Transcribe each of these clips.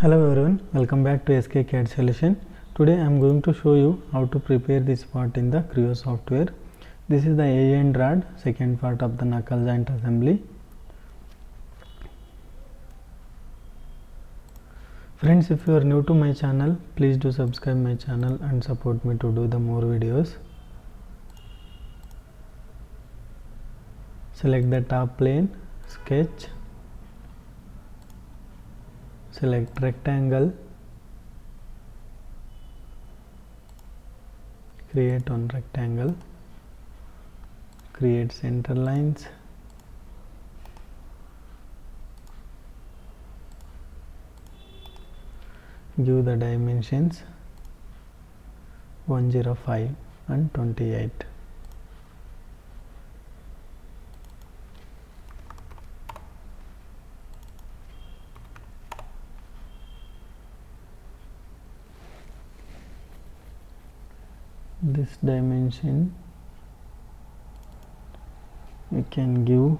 Hello everyone, welcome back to SK Solution. Today I am going to show you how to prepare this part in the CREO software. This is the A and rod, second part of the knuckle joint assembly. Friends, if you are new to my channel, please do subscribe my channel and support me to do the more videos. Select the top plane, sketch. Select rectangle, create one rectangle, create center lines, give the dimensions 105 and 28. This dimension we can give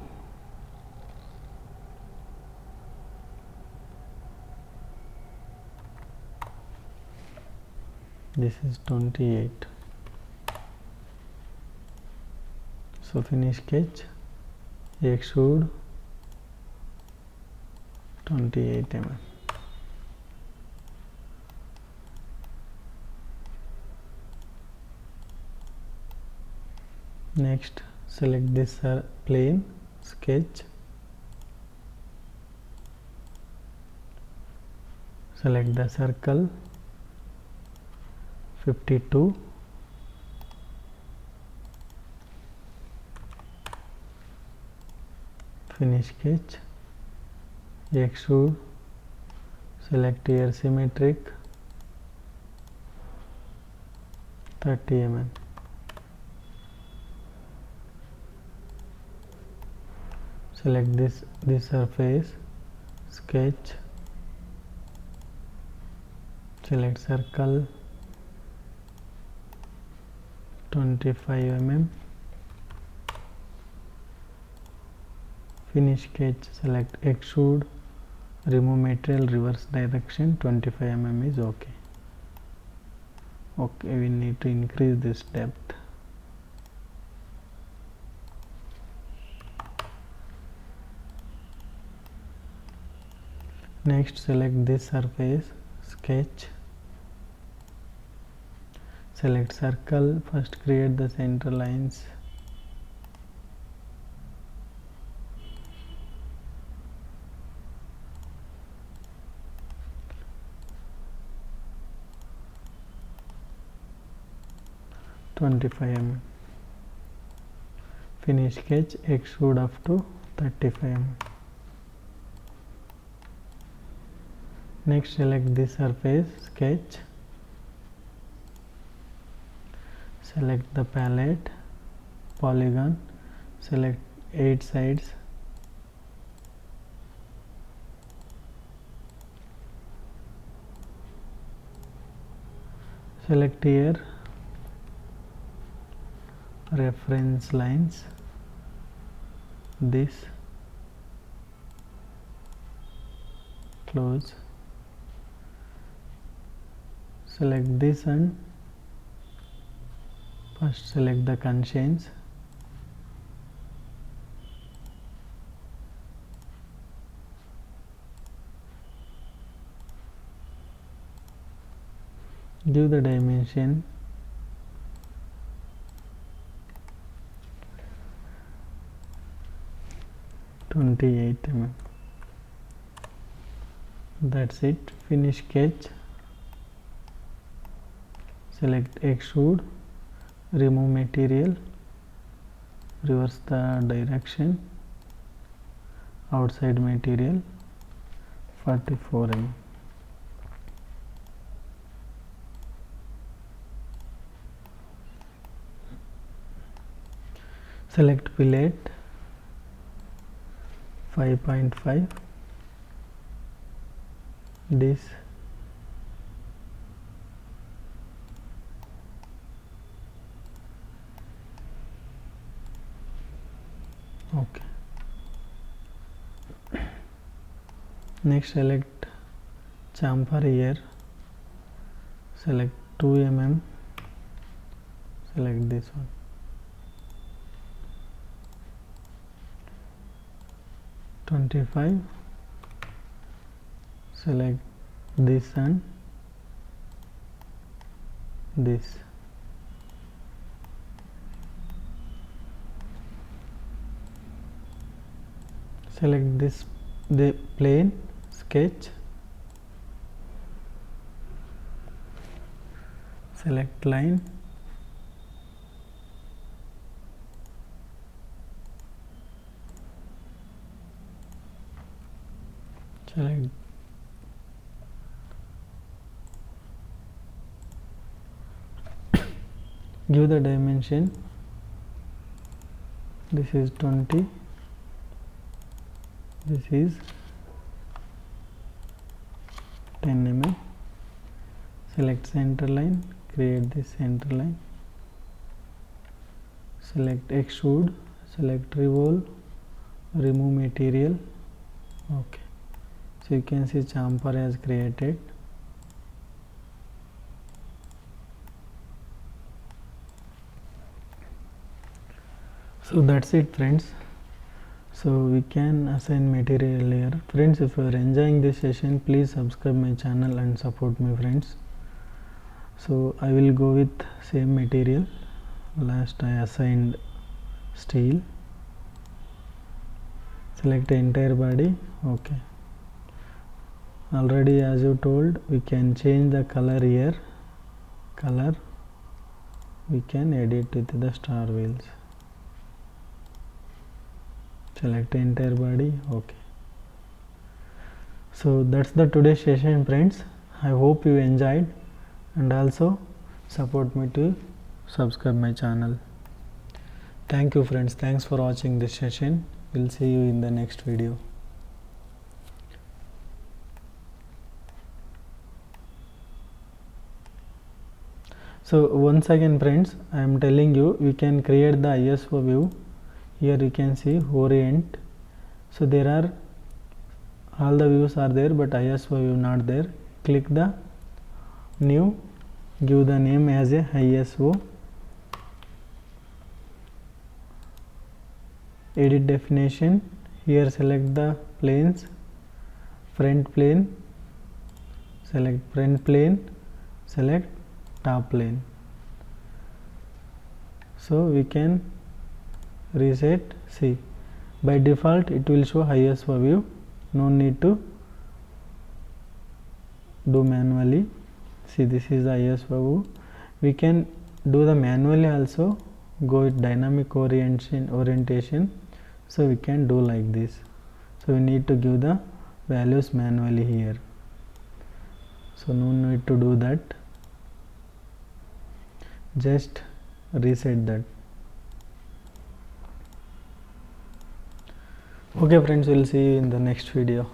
this is 28. So finish sketch, extrude 28 mm. Next, select this plane, sketch, select the circle 52, finish sketch, extrude, select here symmetric 30 mm. Select this surface, sketch, select circle 25 mm, finish sketch, select extrude, remove material, reverse direction 25 mm is okay. Okay, we need to increase this depth. Next, select this surface, sketch, select circle, first create the center lines, (25 mm), finish sketch, extrude up to 35 mm. Next, select this surface, sketch, select the palette, polygon, select 8 sides, select here reference lines, this, close, select this and first select the constraints, give the dimension 28 mm. That's it. Finish sketch, select extrude, remove material, reverse the direction, outside material 44 mm. Select fillet 5.5, this, okay. Next, select chamfer here, select 2 mm, select this one, $25, select this and this, select this, the plane sketch, select line, select give the dimension, this is 20, this is 10 mm, select center line, create this center line, select extrude, select revolve, remove material. Okay, so you can see chamfer has created. So that's it, friends. So we can assign material here. Friends, if you are enjoying this session, please subscribe my channel and support me, friends. So I will go with same material. Last I assigned steel. Select entire body. Okay, already as you told, we can change the color here. Color we can edit with the star wheels. Select entire body. Okay, so that's the today's session, friends. I hope you enjoyed, and also support me to subscribe my channel. Thank you, friends. Thanks for watching this session. We'll see you in the next video. So once again, friends, I am telling you, we can create the ISO view. Here you can see orient. So there are all the views are there, but ISO view not there. Click the new, give the name as a ISO, edit definition. Here select the planes, front plane, select front plane, select top plane. So we can reset. See, by default it will show ISO view, no need to do manually. See, this is the ISO view. We can do the manually also, go with dynamic orientation. So we can do like this. So we need to give the values manually here. So no need to do that. Just reset that. Okay, friends, we'll see you in the next video.